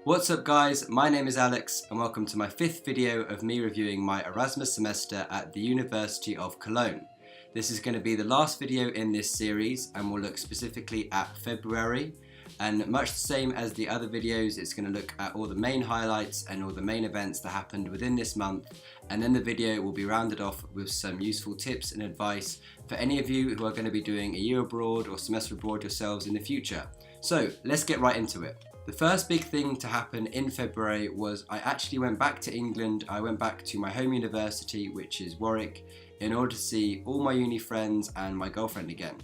What's up guys, my name is Alex and welcome to my 5th video of me reviewing my Erasmus semester at the University of Cologne. This is going to be the last video in this series and will look specifically at February, and much the same as the other videos, it's going to look at all the main highlights and all the main events that happened within this month, and then the video will be rounded off with some useful tips and advice for any of you who are going to be doing a year abroad or semester abroad yourselves in the future. So let's get right into it. The first big thing to happen in February was I actually went back to England. I went back to my home university, which is Warwick, in order to see all my uni friends and my girlfriend again.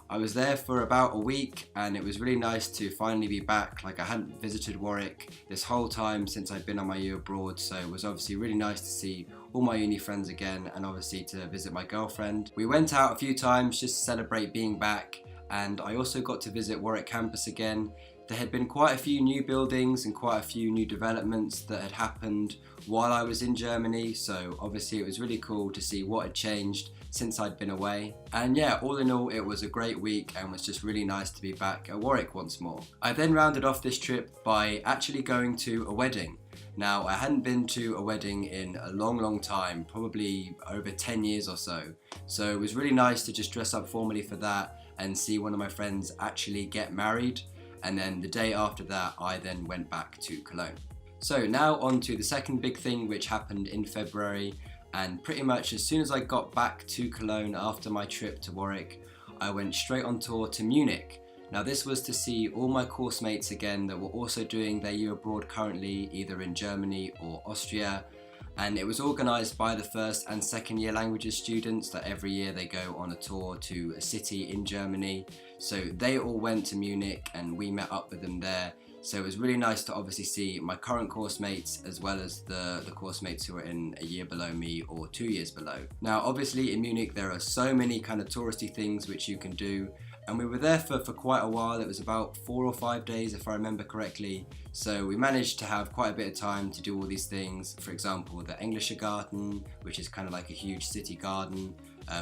I was there for about a week and it was really nice to finally be back. Like, I hadn't visited Warwick this whole time since I'd been on my year abroad, so it was obviously really nice to see all my uni friends again and obviously to visit my girlfriend. We went out a few times just to celebrate being back, and I also got to visit Warwick campus again. There had been quite a few new buildings and quite a few new developments that had happened while I was in Germany, so obviously it was really cool to see what had changed since I'd been away. And yeah, all in all, it was a great week and was just really nice to be back at Warwick once more. I then rounded off this trip by actually going to a wedding. Now, I hadn't been to a wedding in a long time, probably over 10 years or so. So it was really nice to just dress up formally for that and see one of my friends actually get married. And then the day after that, I then went back to Cologne. So now on to the second big thing which happened in February, and pretty much as soon as I got back to Cologne after my trip to Warwick, I went straight on tour to Munich. Now this was to see all my course mates again that were also doing their year abroad currently, either in Germany or Austria. And it was organised by the first and second year languages students that every year they go on a tour to a city in Germany. So they all went to Munich and we met up with them there. So it was really nice to obviously see my current course mates as well as the course mates who are in a year below me or 2 years below. Now obviously in Munich there are so many kind of touristy things which you can do. And we were there for quite a while. It was about 4 or 5 days if I remember correctly. So we managed to have quite a bit of time to do all these things. For example, the Englischer Garten, which is kind of like a huge city garden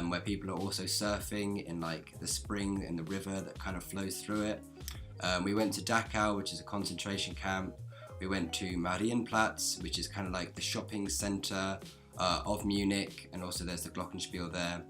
where people are also surfing in like the spring in the river that kind of flows through it. We went to Dachau, which is a concentration camp. We went to Marienplatz, which is kind of like the shopping centre of Munich, and also there's the Glockenspiel there.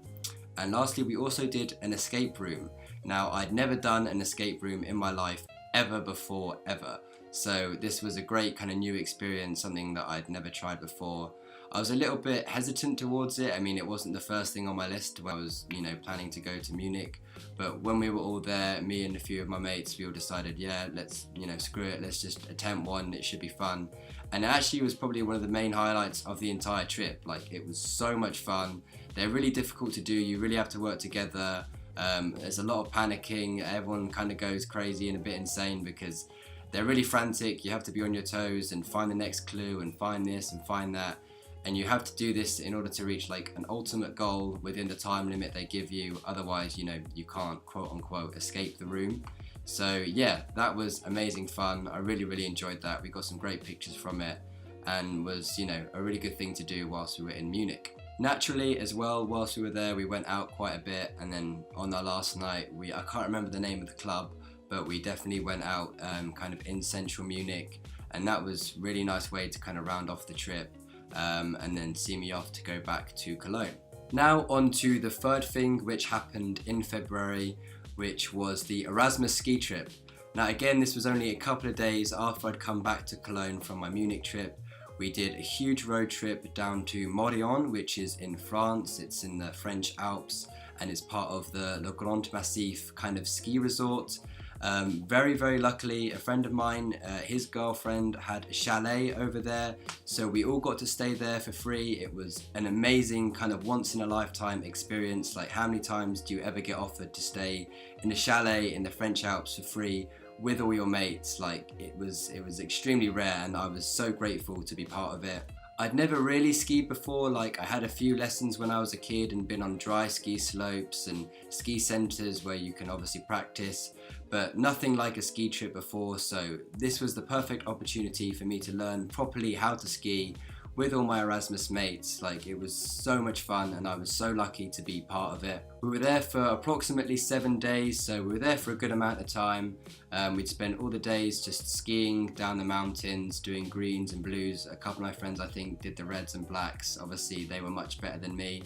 And lastly, we also did an escape room. Now, I'd never done an escape room in my life ever before, ever. So this was a great kind of new experience, something that I'd never tried before. I was a little bit hesitant towards it. I mean, it wasn't the first thing on my list when I was, planning to go to Munich. But when we were all there, me and a few of my mates, we all decided, yeah, let's, screw it. Let's just attempt one. It should be fun. And it actually was probably one of the main highlights of the entire trip. Like, it was so much fun. They're really difficult to do. You really have to work together. There's a lot of panicking. Everyone kind of goes crazy and a bit insane because they're really frantic. You have to be on your toes and find the next clue and find this and find that. And you have to do this in order to reach like an ultimate goal within the time limit they give you. Otherwise, you can't quote unquote escape the room. So yeah, that was amazing fun. I really enjoyed that. We got some great pictures from it and was, a really good thing to do whilst we were in Munich. Naturally as well, whilst we were there, we went out quite a bit, and then on our last night, I can't remember the name of the club, but we definitely went out kind of in central Munich, and that was a really nice way to kind of round off the trip and then see me off to go back to Cologne. Now on to the third thing which happened in February, which was the Erasmus ski trip. Now again, this was only a couple of days after I'd come back to Cologne from my Munich trip. We did a huge road trip down to Morillon, which is in France. It's in the French Alps and it's part of the Le Grand Massif kind of ski resort. Very luckily, a friend of mine, his girlfriend had a chalet over there, so we all got to stay there for free. It was an amazing kind of once in a lifetime experience. Like, how many times do you ever get offered to stay in a chalet in the French Alps for free with all your mates? Like, it was extremely rare, and I was so grateful to be part of it. I'd never really skied before. Like, I had a few lessons when I was a kid and been on dry ski slopes and ski centres where you can obviously practice, but nothing like a ski trip before. So this was the perfect opportunity for me to learn properly how to ski with all my Erasmus mates. Like, it was so much fun and I was so lucky to be part of it. We were there for approximately 7 days, so we were there for a good amount of time. We'd spent all the days just skiing down the mountains, doing greens and blues. A couple of my friends, I think, did the reds and blacks. Obviously they were much better than me.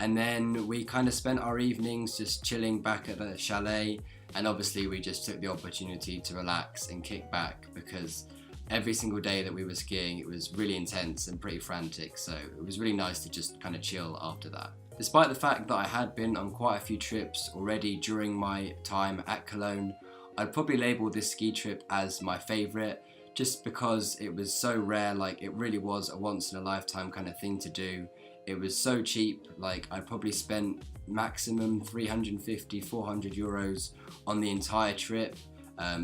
And then we kind of spent our evenings just chilling back at the chalet, and obviously we just took the opportunity to relax and kick back, because every single day that we were skiing it was really intense and pretty frantic, so it was really nice to just kind of chill after that. Despite the fact that I had been on quite a few trips already during my time at Cologne, I'd probably label this ski trip as my favourite, just because it was so rare. Like, it really was a once in a lifetime kind of thing to do. It was so cheap. Like, I probably spent maximum 350, 400 euros on the entire trip,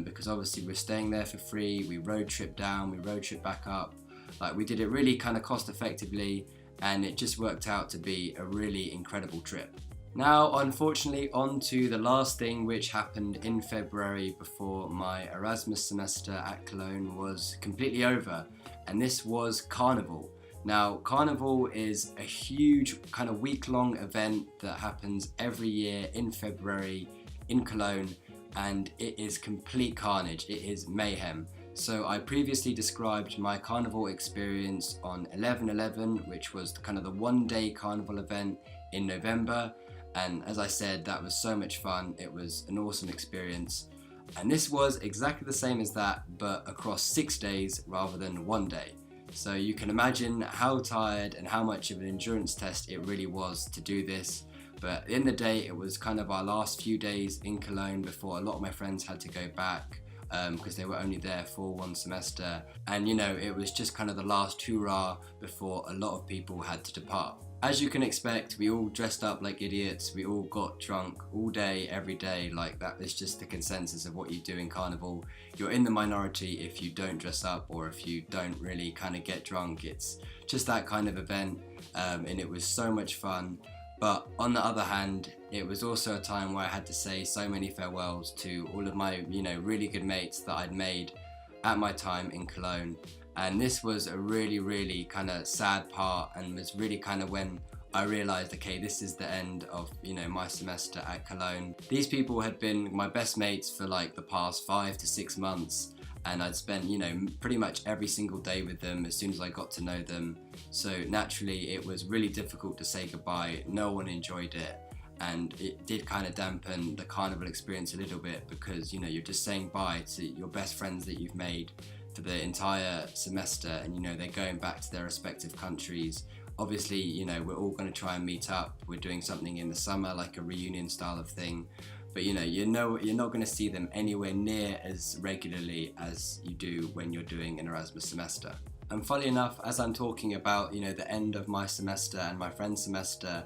because obviously we're staying there for free. We road trip down, we road trip back up. Like, we did it really kind of cost effectively, and it just worked out to be a really incredible trip. Now, unfortunately, on to the last thing which happened in February before my Erasmus semester at Cologne was completely over, and this was KARNEVAL. Now, KARNEVAL is a huge kind of week-long event that happens every year in February in Cologne, and it is complete carnage. It is mayhem. So I previously described my KARNEVAL experience on 11/11, which was kind of the one-day KARNEVAL event in November, and as I said, that was so much fun. It was an awesome experience, and this was exactly the same as that, but across 6 days rather than one day. So you can imagine how tired and how much of an endurance test it really was to do this. But at the end of the day, it was kind of our last few days in Cologne before a lot of my friends had to go back, because they were only there for one semester. And you know, it was just kind of the last hurrah before a lot of people had to depart. As you can expect, we all dressed up like idiots. We all got drunk all day, every day. Like, that is just the consensus of what you do in KARNEVAL. You're in the minority if you don't dress up, or if you don't really kind of get drunk. It's just that kind of event, and it was so much fun. But on the other hand, it was also a time where I had to say so many farewells to all of my, really good mates that I'd made at my time in Cologne. And this was a really kind of sad part, and was really kind of when I realised, okay, this is the end of, my semester at Cologne. These people had been my best mates for like the past 5 to 6 months, and I'd spent, pretty much every single day with them as soon as I got to know them. So naturally, it was really difficult to say goodbye. No one enjoyed it, and it did kind of dampen the KARNEVAL experience a little bit, because, you're just saying bye to your best friends that you've made for the entire semester, and they're going back to their respective countries. Obviously, we're all going to try and meet up. We're doing something in the summer, like a reunion style of thing, but you're not going to see them anywhere near as regularly as you do when you're doing an Erasmus semester. And funnily enough, as I'm talking about the end of my semester and my friend's semester,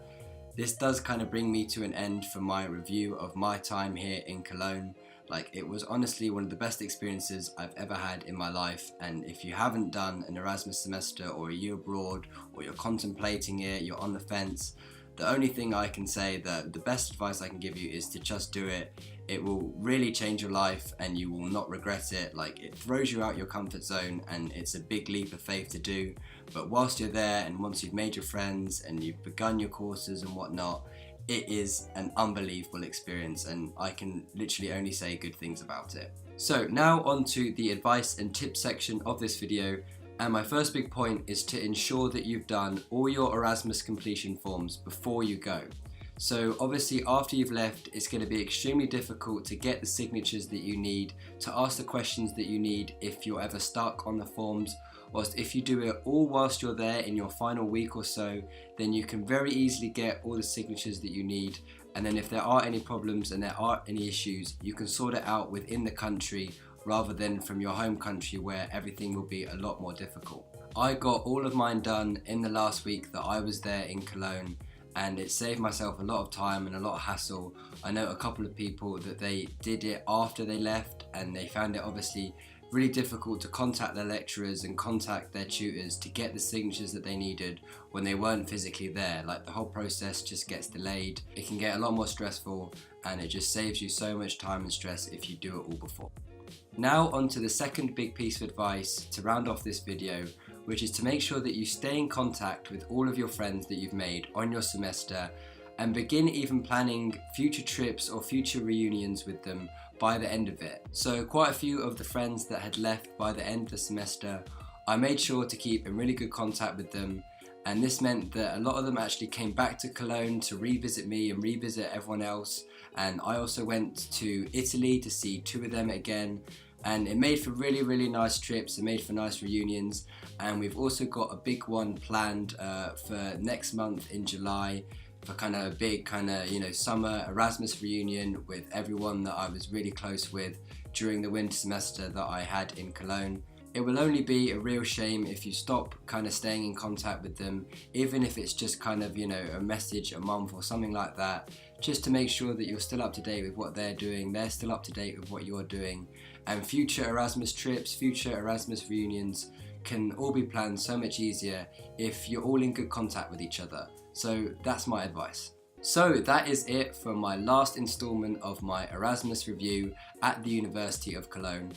this does kind of bring me to an end for my review of my time here in Cologne. Like, it was honestly one of the best experiences I've ever had in my life, and if you haven't done an Erasmus semester or a year abroad, or you're contemplating it, you're on the fence, the only thing I can say, that the best advice I can give you, is to just do it. It will really change your life and you will not regret it. Like, it throws you out your comfort zone, and it's a big leap of faith to do, but whilst you're there and once you've made your friends and you've begun your courses and whatnot, it is an unbelievable experience, and I can literally only say good things about it. So now on to the advice and tips section of this video, and my first big point is to ensure that you've done all your Erasmus completion forms before you go. So obviously after you've left, it's going to be extremely difficult to get the signatures that you need, to ask the questions that you need if you're ever stuck on the forms. Whilst if you do it all whilst you're there in your final week or so, then you can very easily get all the signatures that you need, and then if there are any problems and there are any issues, you can sort it out within the country rather than from your home country, where everything will be a lot more difficult. I got all of mine done in the last week that I was there in Cologne, and it saved myself a lot of time and a lot of hassle. I know a couple of people that they did it after they left, and they found it obviously really difficult to contact their lecturers and contact their tutors to get the signatures that they needed when they weren't physically there. Like, the whole process just gets delayed. It can get a lot more stressful, and it just saves you so much time and stress if you do it all before. Now on to the second big piece of advice to round off this video, which is to make sure that you stay in contact with all of your friends that you've made on your semester and begin even planning future trips or future reunions with them by the end of it. So quite a few of the friends that had left by the end of the semester, I made sure to keep in really good contact with them, and this meant that a lot of them actually came back to Cologne to revisit me and revisit everyone else, and I also went to Italy to see 2 of them again, and it made for really nice trips, it made for nice reunions, and we've also got a big one planned for next month in July, for kind of a big summer Erasmus reunion with everyone that I was really close with during the winter semester that I had in Cologne. It will only be a real shame if you stop kind of staying in contact with them, even if it's just kind of, a message a month or something like that, just to make sure that you're still up to date with what they're doing, they're still up to date with what you're doing, and future Erasmus trips, future Erasmus reunions can all be planned so much easier if you're all in good contact with each other. So that's my advice. So that is it for my last instalment of my Erasmus review at the University of Cologne.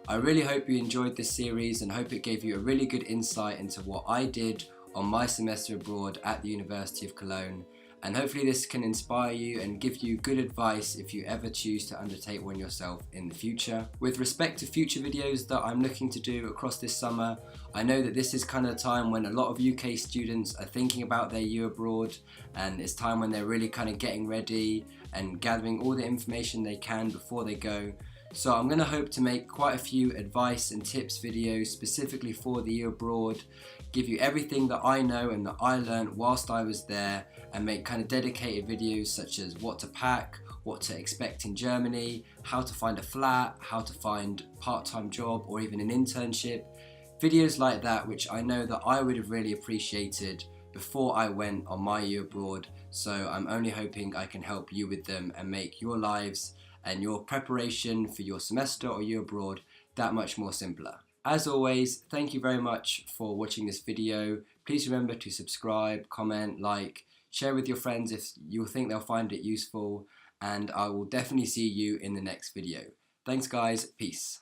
I really hope you enjoyed this series and hope it gave you a really good insight into what I did on my semester abroad at the University of Cologne, and hopefully this can inspire you and give you good advice if you ever choose to undertake one yourself in the future. With respect to future videos that I'm looking to do across this summer, I know that this is kind of the time when a lot of UK students are thinking about their year abroad, and it's time when they're really kind of getting ready and gathering all the information they can before they go. So I'm going to hope to make quite a few advice and tips videos specifically for the year abroad, give you everything that I know and that I learned whilst I was there, and make kind of dedicated videos such as what to pack, what to expect in Germany, how to find a flat, how to find a part-time job or even an internship. Videos like that which I know that I would have really appreciated before I went on my year abroad, so I'm only hoping I can help you with them and make your lives and your preparation for your semester or year abroad that much more simpler. As always, thank you very much for watching this video. Please remember to subscribe, comment, like, share with your friends if you think they'll find it useful, and I will definitely see you in the next video. Thanks guys, peace.